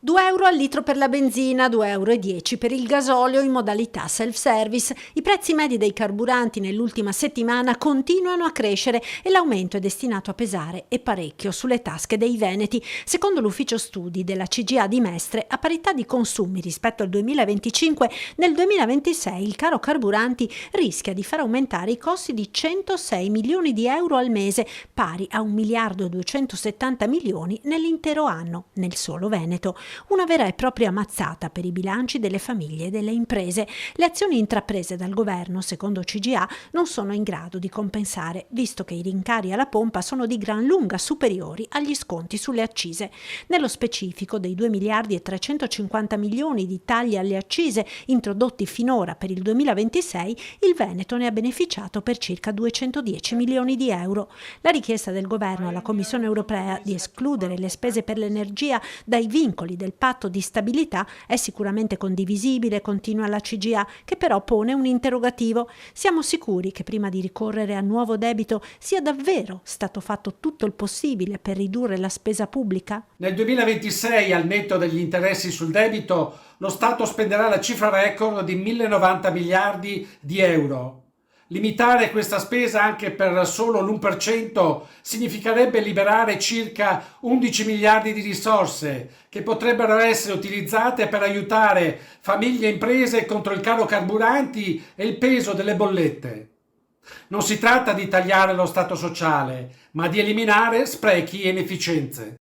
2 euro al litro per la benzina, 2,10 € per il gasolio in modalità self-service. I prezzi medi dei carburanti nell'ultima settimana continuano a crescere e l'aumento è destinato a pesare e parecchio sulle tasche dei veneti. Secondo l'ufficio studi della CGA di Mestre, a parità di consumi rispetto al 2025, nel 2026 il caro carburanti rischia di far aumentare i costi di 106 milioni di euro al mese, pari a 1 miliardo e 270 milioni nell'intero anno, nel solo Veneto. Una vera e propria mazzata per i bilanci delle famiglie e delle imprese. Le azioni intraprese dal governo, secondo CGA, non sono in grado di compensare, visto che i rincari alla pompa sono di gran lunga superiori agli sconti sulle accise. Nello specifico, dei 2 miliardi e 350 milioni di tagli alle accise introdotti finora per il 2026, il Veneto ne ha beneficiato per circa 210 milioni di euro. La richiesta del governo alla Commissione europea di escludere le spese per l'energia dai vincoli del patto di stabilità è sicuramente condivisibile, continua la CGA, che però pone un interrogativo. Siamo sicuri che prima di ricorrere a nuovo debito sia davvero stato fatto tutto il possibile per ridurre la spesa pubblica? Nel 2026, al netto degli interessi sul debito, lo Stato spenderà la cifra record di 1.090 miliardi di euro. Limitare questa spesa anche per solo l'1% significherebbe liberare circa 11 miliardi di risorse che potrebbero essere utilizzate per aiutare famiglie e imprese contro il caro carburanti e il peso delle bollette. Non si tratta di tagliare lo Stato sociale, ma di eliminare sprechi e inefficienze.